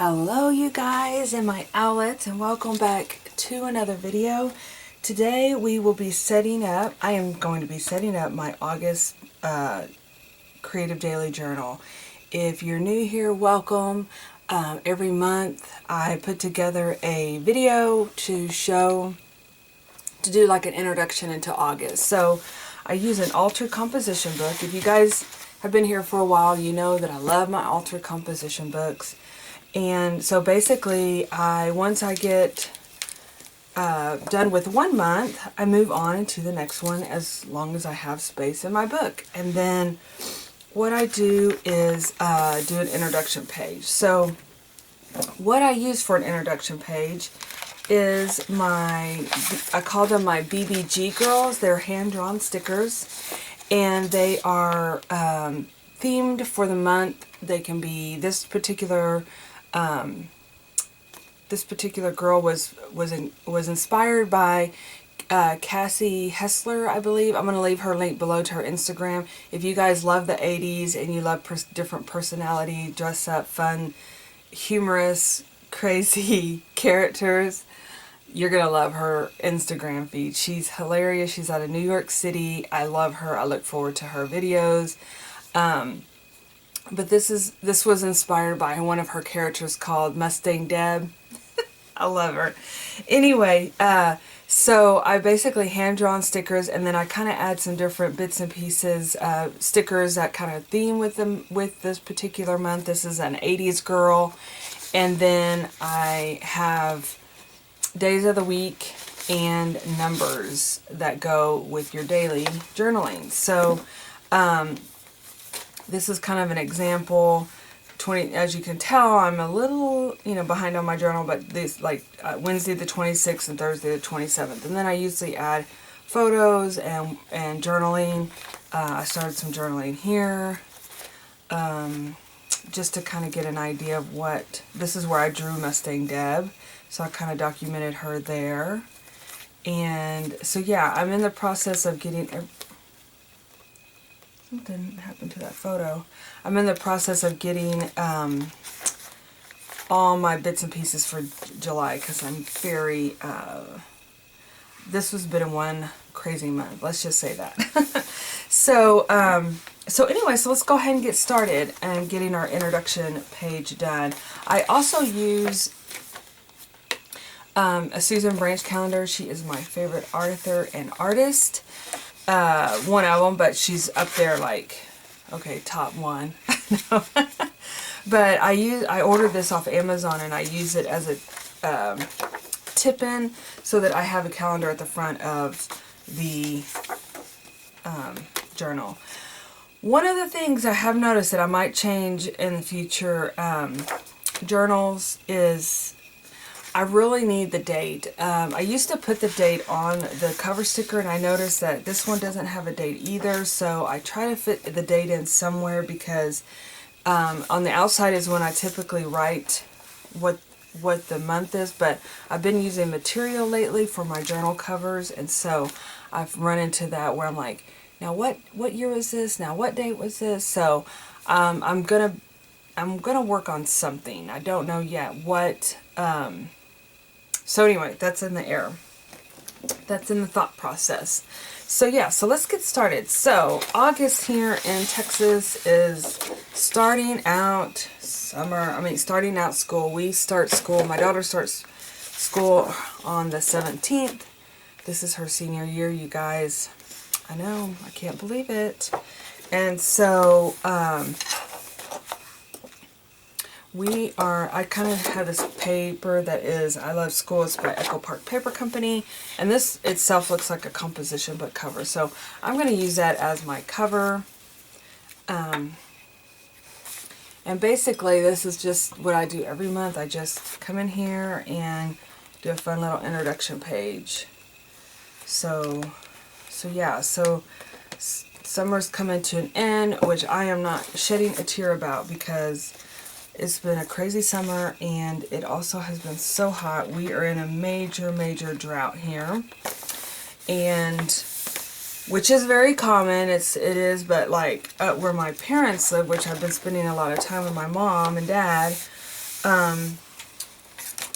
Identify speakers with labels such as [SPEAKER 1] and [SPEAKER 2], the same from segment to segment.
[SPEAKER 1] Hello you guys in my outlets, and welcome back to another video. Today we will be setting up, I am going to be setting up my August Creative Daily Journal. If you're new here, welcome. Every month I put together a video to do like an introduction into August. So I use an altered composition book. If you guys have been here for a while, you know that I love my altered composition books. And so basically, once I get done with one month, I move on into the next one as long as I have space in my book. And then what I do is do an introduction page. So what I use for an introduction page is I call them my BBG girls. They're hand-drawn stickers, and they are themed for the month. They can be this particular girl was inspired by Cassie Hessler, I believe. I'm going to leave her link below to her Instagram. If you guys love the 80s and you love different personality, dress up, fun, humorous, crazy characters, you're going to love her Instagram feed. She's hilarious. She's out of New York City. I love her. I look forward to her videos. But this was inspired by one of her characters called Mustang Deb. I love her. Anyway, so I basically hand-drawn stickers, and then I kind of add some different bits and pieces, stickers that kind of theme with this particular month. This is an 80s girl. And then I have days of the week and numbers that go with your daily journaling. So, this is kind of an example. As you can tell, I'm a little, behind on my journal, but this Wednesday the 26th and Thursday the 27th. And then I usually add photos and journaling. I started some journaling here, just to kind of get an idea of this is where I drew Mustang Deb. So I kind of documented her there. And so yeah, I'm in the process of getting... Something happened to that photo. I'm in the process of getting all my bits and pieces for July, because I'm very... this has been one crazy month. Let's just say that. So anyway, so let's go ahead and get started and getting our introduction page done. I also use a Susan Branch calendar. She is my favorite author and artist. One of them, but she's up there top one. But I ordered this off Amazon, and I use it as a tip-in so that I have a calendar at the front of the journal. One of the things I have noticed that I might change in the future journals is I really need the date. I used to put the date on the cover sticker, and I noticed that this one doesn't have a date either, so I try to fit the date in somewhere, because on the outside is when I typically write what the month is, but I've been using material lately for my journal covers, and so I've run into that where I'm like, now what year was this? Now what date was this? So I'm gonna work on something. I don't know yet what. So anyway, that's in the air. That's in the thought process. So yeah, so let's get started. So August here in Texas is starting out starting out school. We start school. My daughter starts school on the 17th. This is her senior year, you guys. I know, I can't believe it. And so, I kind of have this paper that is I Love School. It's by Echo Park Paper Company, and this itself looks like a composition book cover, so I'm going to use that as my cover. And basically this is just what I do every month. I just come in here and do a fun little introduction page. So yeah, so summer's coming to an end, which I am not shedding a tear about, because it's been a crazy summer, and it also has been so hot. We are in a major drought here, and which is very common. It is, but where my parents live, which I've been spending a lot of time with my mom and dad,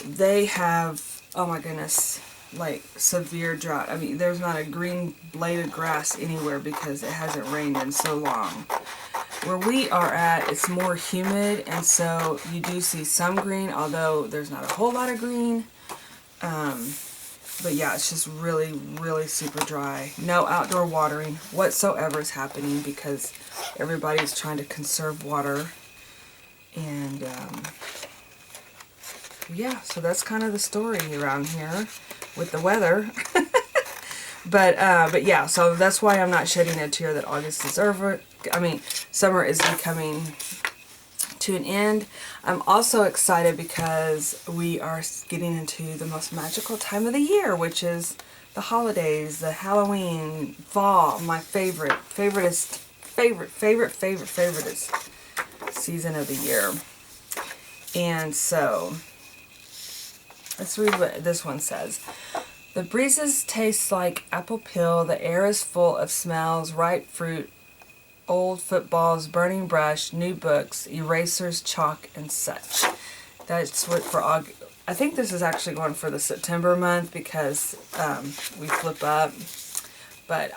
[SPEAKER 1] they have, oh my goodness, like severe drought. I mean, there's not a green blade of grass anywhere because it hasn't rained in so long. Where we are at, it's more humid, and so you do see some green, although there's not a whole lot of green. But yeah, it's just really, really super dry. No outdoor watering whatsoever is happening because everybody's trying to conserve water. And yeah, so that's kind of the story around here with the weather. But yeah, so that's why I'm not shedding a tear that August is over. I mean, summer is becoming to an end. I'm also excited because we are getting into the most magical time of the year, which is the holidays, the Halloween, fall, my favoriteest season of the year. And so, let's read what this one says. The breezes taste like apple peel, the air is full of smells, ripe fruit, old footballs, burning brush, new books, erasers, chalk, and such. That's what for August. I think this is actually going for the September month because we flip up. But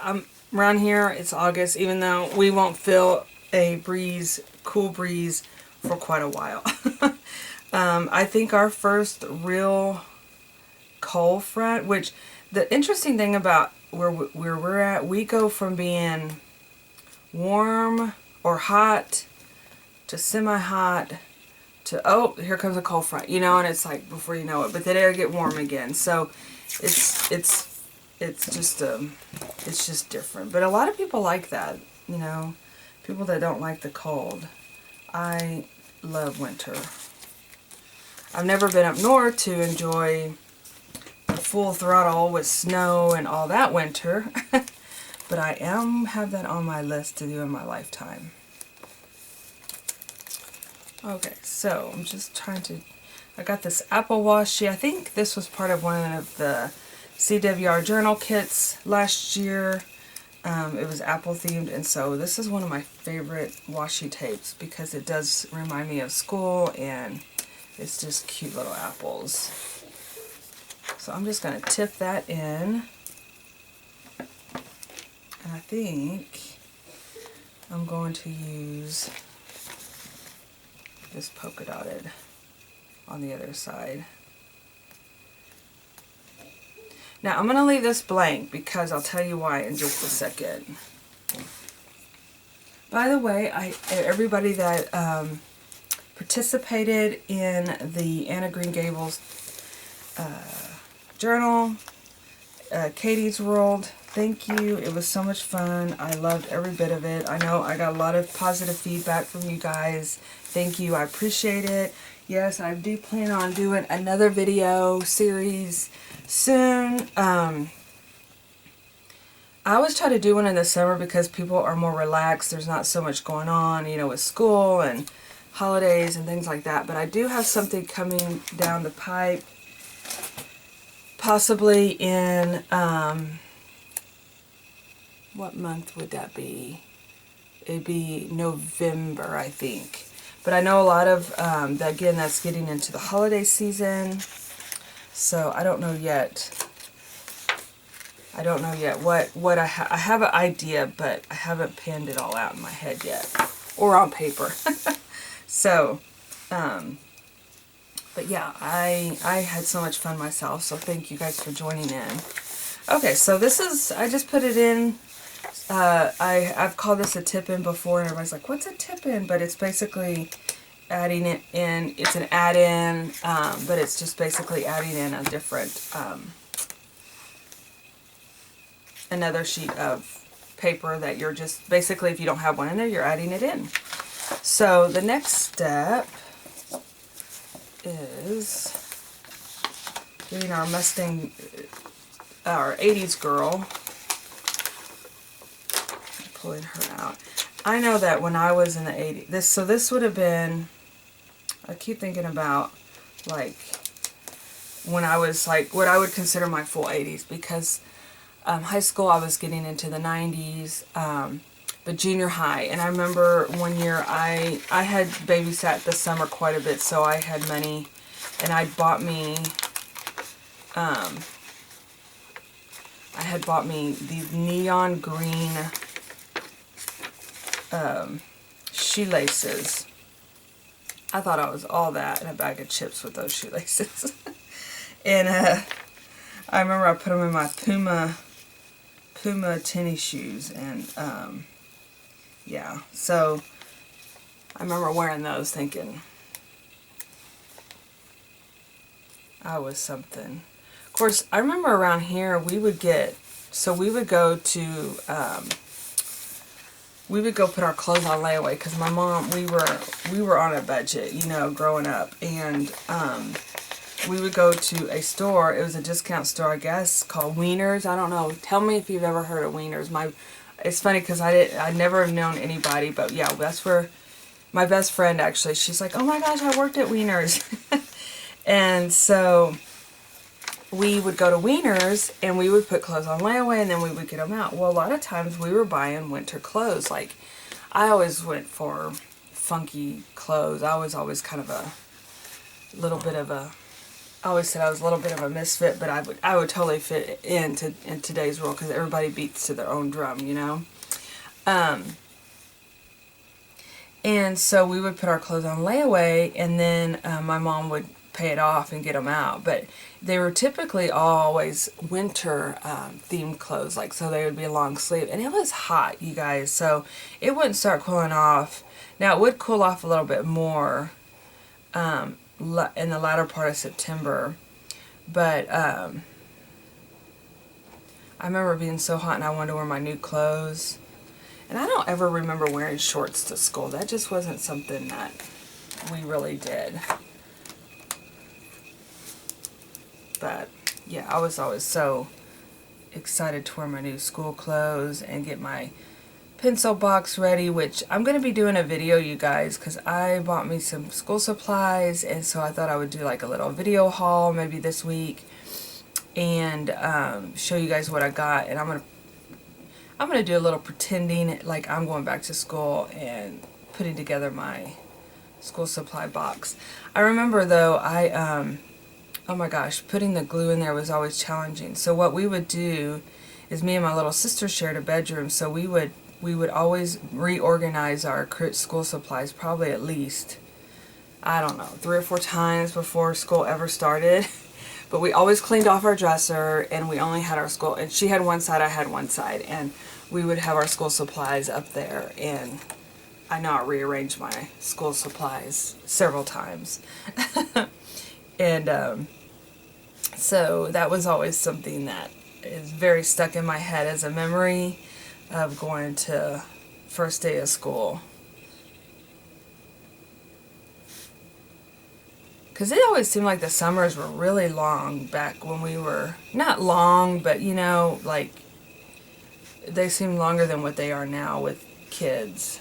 [SPEAKER 1] around here, it's August, even though we won't feel a breeze, cool breeze, for quite a while. I think our first real cold front, which the interesting thing about where we're at, we go from being warm or hot to semi-hot to, oh, here comes a cold front, you know, and it's like before you know it, but then it'll get warm again. So it's just different. But a lot of people like that, you know, people that don't like the cold. I love winter. I've never been up north to enjoy the full throttle with snow and all that winter. But I have that on my list to do in my lifetime. Okay, so I'm just trying to, I got this apple washi. I think this was part of one of the CWR journal kits last year. It was apple themed, and so this is one of my favorite washi tapes because it does remind me of school, and it's just cute little apples. So I'm just going to tip that in. And I think I'm going to use this polka dotted on the other side. Now I'm going to leave this blank because I'll tell you why in just a second. By the way, everybody that participated in the Anna Green Gables journal, Katie's World, thank you. It was so much fun. I loved every bit of it. I know I got a lot of positive feedback from you guys. Thank you. I appreciate it. Yes, I do plan on doing another video series soon. I always try to do one in the summer because people are more relaxed. There's not so much going on, you know, with school and holidays and things like that. But I do have something coming down the pipe, possibly in, what month would that be? It'd be November, I think. But I know a lot of, again, that's getting into the holiday season. So I don't know yet. I don't know yet what I have an idea, but I haven't pinned it all out in my head yet. Or on paper. So, but yeah, I had so much fun myself, so thank you guys for joining in. Okay, so this is, I just put it in. I've called this a tip-in before, and everybody's like, what's a tip-in? But it's basically adding it in. It's an add-in, but it's just basically adding in a different, another sheet of paper that you're just, basically if you don't have one in there, you're adding it in. So the next step is getting our Mustang, our 80s girl, pulling her out. I know that when I was in the 80s, this would have been, I keep thinking about like when I was like what I would consider my full 80s, because high school I was getting into the 90s, but junior high. And I remember one year I had babysat this summer quite a bit, so I had money, and I had bought me these neon green shoelaces. I thought I was all that in a bag of chips with those shoelaces. And I remember I put them in my Puma tennis shoes, and yeah, so I remember wearing those thinking I was something. Of course, I remember around here we would go put our clothes on layaway, because my mom, we were on a budget, you know, growing up, and we would go to a store. It was a discount store, I guess, called Wieners. I don't know. Tell me if you've ever heard of Wieners. It's funny because I never have known anybody, but yeah, that's where my best friend actually. She's like, oh my gosh, I worked at Wieners, and so we would go to Wieners and we would put clothes on layaway, and then we would get them out. Well, a lot of times we were buying winter clothes. Like, I always went for funky clothes. I was always kind of I always said I was a little bit of a misfit, but I would totally fit in today's world, because everybody beats to their own drum, you know. And so we would put our clothes on layaway, and then my mom would pay it off and get them out. But they were typically always winter themed clothes, like, so they would be a long sleeve, and it was hot, you guys, so it wouldn't start cooling off. Now it would cool off a little bit more in the latter part of September, but I remember being so hot and I wanted to wear my new clothes, and I don't ever remember wearing shorts to school. That just wasn't something that we really did. But yeah, I was always so excited to wear my new school clothes and get my pencil box ready, which I'm going to be doing a video, you guys, because I bought me some school supplies, and so I thought I would do like a little video haul maybe this week and show you guys what I got. And I'm gonna do a little pretending like I'm going back to school and putting together my school supply box. I remember though, oh my gosh, putting the glue in there was always challenging. So what we would do is, me and my little sister shared a bedroom, so we would always reorganize our school supplies probably at least, I don't know, 3 or 4 times before school ever started. But we always cleaned off our dresser, and we only had our school, and she had one side, I had one side, and we would have our school supplies up there. And I know I rearranged my school supplies several times. And so that was always something that is very stuck in my head as a memory of going to first day of school. Because it always seemed like the summers were really long back when we were, not long, but you know, like, they seem longer than what they are now with kids.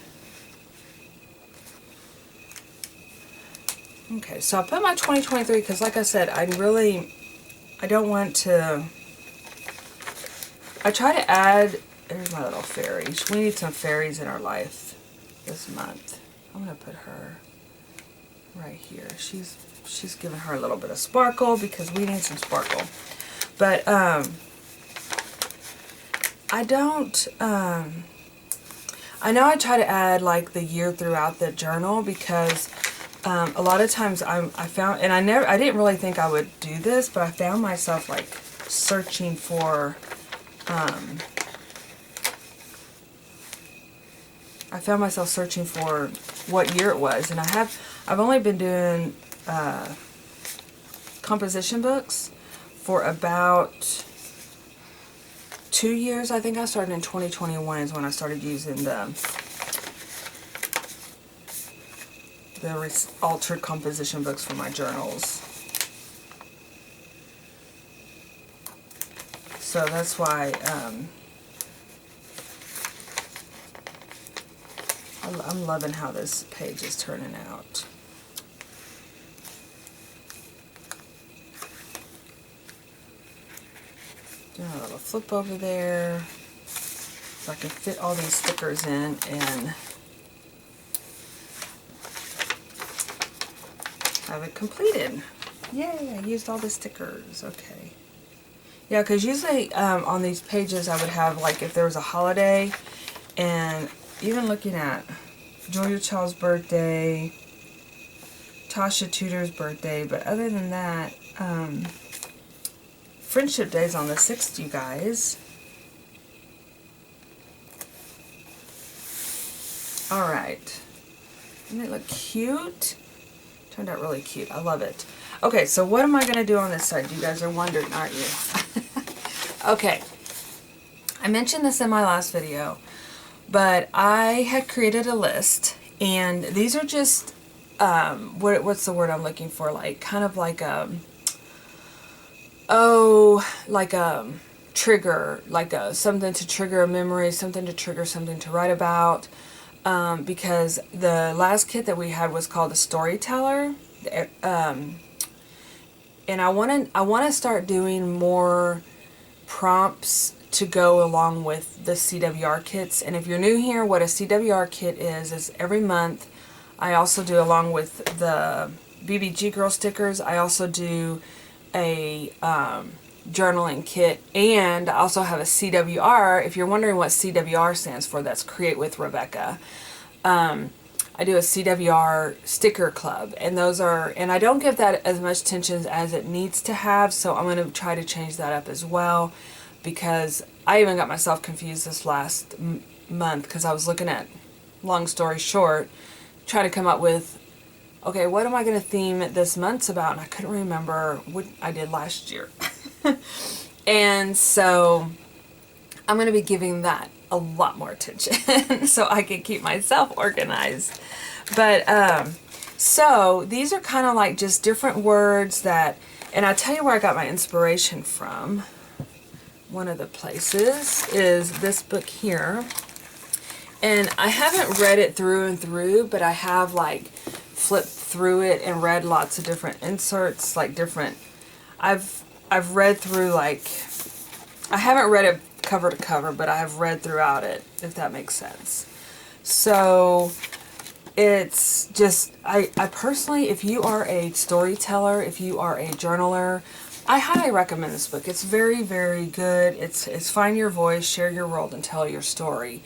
[SPEAKER 1] Okay, so I put my 2023 because, like I said, I don't want to, I try to add, there's my little fairy. We need some fairies in our life this month. I'm going to put her right here. She's giving her a little bit of sparkle because we need some sparkle. But I don't, I know I try to add like the year throughout the journal, because a lot of times I found, and I didn't really think I would do this, but I found myself like searching for, what year it was, and I've only been doing composition books for about 2 years. I think I started in 2021 is when I started using the altered composition books for my journals. So that's why I'm loving how this page is turning out. Doing a little flip over there. so I can fit all these stickers in and have it completed. Yay, I used all the stickers. Okay. Yeah, because usually on these pages I would have, like, if there was a holiday, and even looking at Julia Child's birthday, Tasha Tudor's birthday, but other than that, Friendship Day's on the 6th, you guys. Alright. Doesn't it look cute? Turned out really cute. I love it. Okay, so what am I going to do on this side? You guys are wondering, aren't you? Okay. I mentioned this in my last video, but I had created a list, and these are just, what's the word I'm looking for? Like, kind of like like a trigger, like something to trigger a memory, something to trigger something to write about. Because the last kit that we had was called a storyteller, and I want to start doing more prompts to go along with the CWR kits. And if you're new here, what a CWR kit is every month I also do, along with the BBG Girl stickers, I also do a journaling kit, and I also have a CWR. If you're wondering what CWR stands for, that's Create with Rebecca. I do a CWR sticker club, and those are, and I don't give that as much attention as it needs to have, so I'm going to try to change that up as well, because I even got myself confused this last month, because I was looking at, long story short, trying to come up with, okay, what am I going to theme this month's about, and I couldn't remember what I did last year. And so I'm going to be giving that a lot more attention so I can keep myself organized. But so these are kind of like just different words that, and I'll tell you where I got my inspiration from. One of the places is this book here, and I haven't read it through and through, but I have like flipped through it and read lots of different inserts, like different, I've read through, like, I haven't read it cover to cover, but I have read throughout it, if that makes sense. So it's just, I personally, if you are a storyteller, if you are a journaler, I highly recommend this book. It's very, very good. It's find your voice, share your world, and tell your story.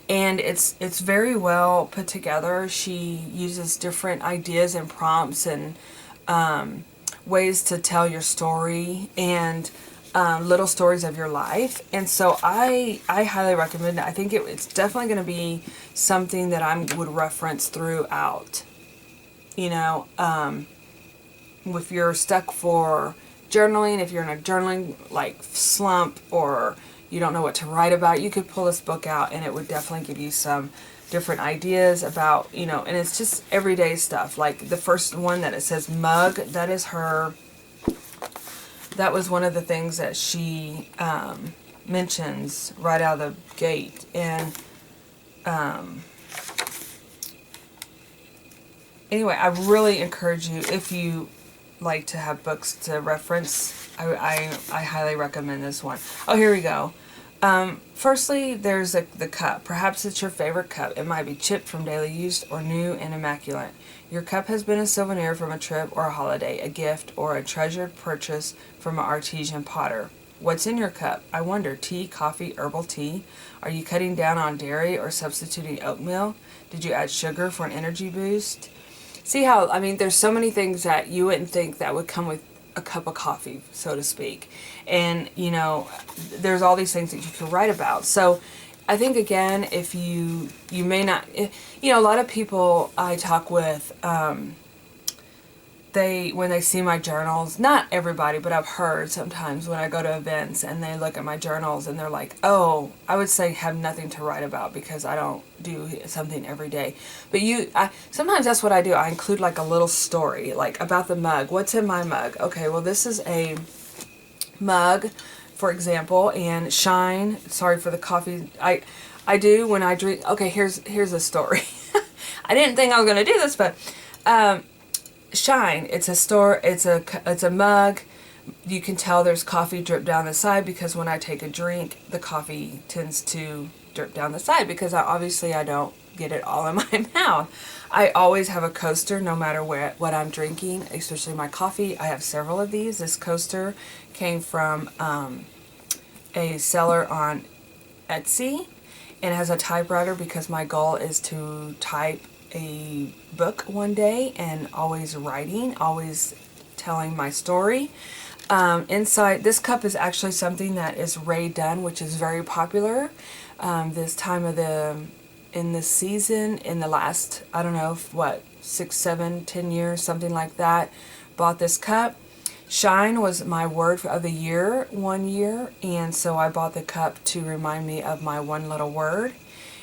[SPEAKER 1] And it's very well put together. She uses different ideas and prompts and ways to tell your story, and little stories of your life. And so I highly recommend it. I think it's definitely going to be something that I would reference throughout. You know, if you're stuck for journaling, if you're in a journaling like slump, or you don't know what to write about, you could pull this book out and it would definitely give you some different ideas about, you know, and it's just everyday stuff. Like the first one that it says mug, that is her, that was one of the things that she mentions right out of the gate. And anyway, I really encourage you, if you like to have books to reference, I highly recommend this one. Oh, here we go. Firstly, there's the cup. Perhaps it's your favorite cup. It might be chipped from daily use or new and immaculate. Your cup has been a souvenir from a trip or a holiday, a gift, or a treasured purchase from an artesian potter. What's in your cup? I wonder. Tea, coffee, herbal tea? Are you cutting down on dairy or substituting oatmeal? Did you add sugar for an energy boost? See how, I mean, there's so many things that you wouldn't think that would come with a cup of coffee, so to speak. And, you know, there's all these things that you could write about. So I think, again, if you may not, you know, a lot of people I talk with, when they see my journals, not everybody, but I've heard sometimes when I go to events and they look at my journals and they're like, oh, I would say have nothing to write about because I don't do something every day. But sometimes that's what I do. I include like a little story, like about the mug. What's in my mug? Okay, well, this is a mug, for example, and shine. Sorry for the coffee. I do when I drink. Okay, here's a story. I didn't think I was going to do this, but shine. It's a mug. You can tell there's coffee drip down the side because when I take a drink, the coffee tends to drip down the side because obviously I don't get it all in my mouth. I always have a coaster no matter what I'm drinking, especially my coffee. I have several of these. This coaster came from a seller on Etsy, and it has a typewriter because my goal is to type a book one day and always writing, always telling my story. Inside, this cup is actually something that is Ray done, which is very popular this time of in this season, in the last, I don't know, what, 6, 7, 10 years, something like that. Bought this cup. Shine was my word of the year one year, and so I bought the cup to remind me of my one little word.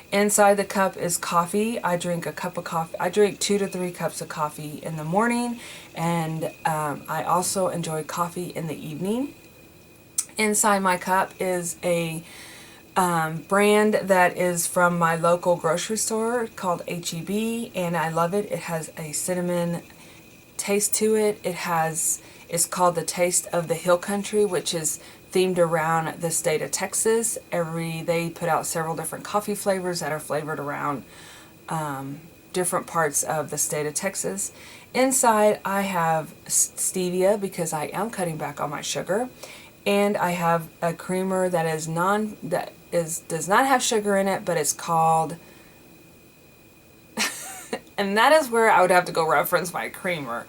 [SPEAKER 1] Inside the cup is coffee. I drink a cup of coffee. I drink 2 to 3 cups of coffee in the morning, and I also enjoy coffee in the evening. Inside my cup is a brand that is from my local grocery store called H-E-B, and I love it. It has a cinnamon taste to it. It's called the Taste of the Hill Country, which is themed around the state of Texas. They put out several different coffee flavors that are flavored around different parts of the state of Texas. Inside I have stevia because I am cutting back on my sugar, and I have a creamer that does not have sugar in it, but it's called and that is where I would have to go reference my creamer.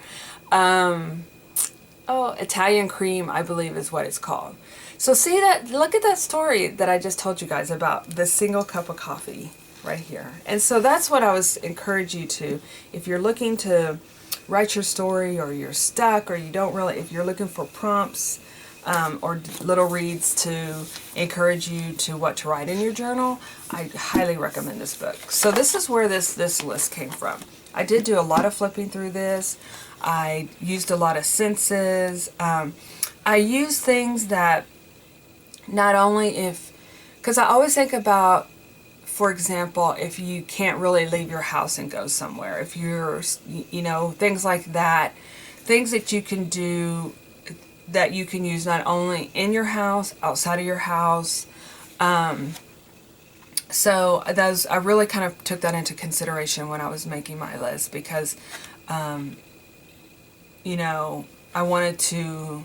[SPEAKER 1] Italian cream, I believe is what it's called. So see that, look at that story that I just told you guys about this single cup of coffee right here. And so that's what I was encourage you to, if you're looking to write your story, or you're stuck, or you don't really, if you're looking for prompts or little reads to encourage you to what to write in your journal, I highly recommend this book. So this is where this list came from. I did do a lot of flipping through this. I used a lot of senses. I use things that not only because I always think about, for example, if you can't really leave your house and go somewhere, if you're, things like that, things that you can do that you can use not only in your house, outside of your house. So I really kind of took that into consideration when I was making my list, because I wanted to,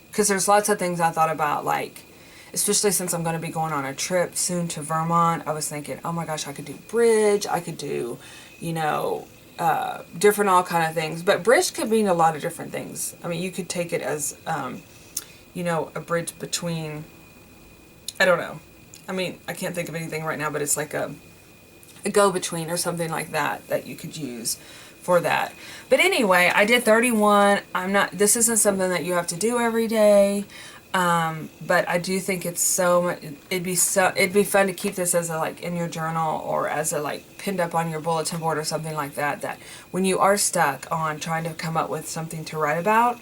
[SPEAKER 1] because there's lots of things I thought about, like, especially since I'm going to be going on a trip soon to Vermont, I was thinking, oh my gosh, I could do bridge, I could do, different all kind of things. But bridge could mean a lot of different things. I mean, you could take it as, a bridge between, I don't know. I mean, I can't think of anything right now, but it's like a go-between or something like that you could use for that. But anyway, I did 31. This isn't something that you have to do every day. But I do think it's so much, it'd be fun to keep this as in your journal, or as pinned up on your bulletin board or something like that, that when you are stuck on trying to come up with something to write about,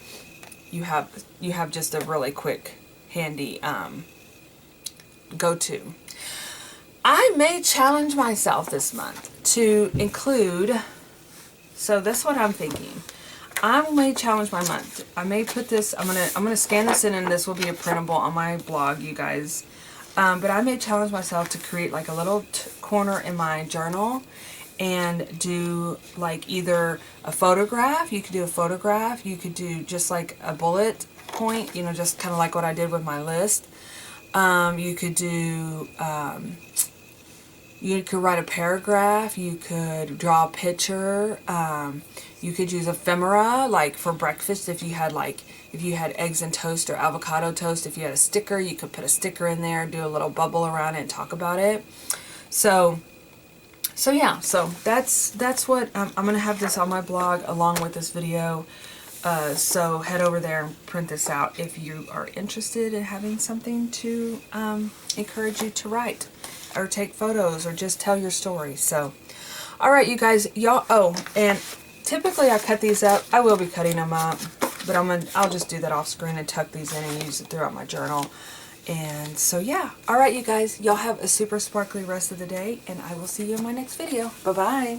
[SPEAKER 1] you have just a really quick, handy, go-to. I may challenge myself this month to include, so that's what I'm thinking. I may challenge my month. I may put this, I'm gonna scan this in, and this will be a printable on my blog, you guys. But I may challenge myself to create like a little corner in my journal and do either a photograph. You could do a photograph. You could do just like a bullet point, just kind of like what I did with my list. You could do, you could write a paragraph. You could draw a picture. You could use ephemera, like for breakfast. If you had eggs and toast or avocado toast, if you had a sticker, you could put a sticker in there, do a little bubble around it, and talk about it. So yeah, so that's what I'm gonna have this on my blog along with this video. So head over there and print this out if you are interested in having something to encourage you to write, or take photos, or just tell your story. So, all right, you guys, and typically I cut these up. I will be cutting them up, but I'll just do that off screen and tuck these in and use it throughout my journal. And so yeah, all right, you guys, y'all have a super sparkly rest of the day, and I will see you in my next video. Bye bye.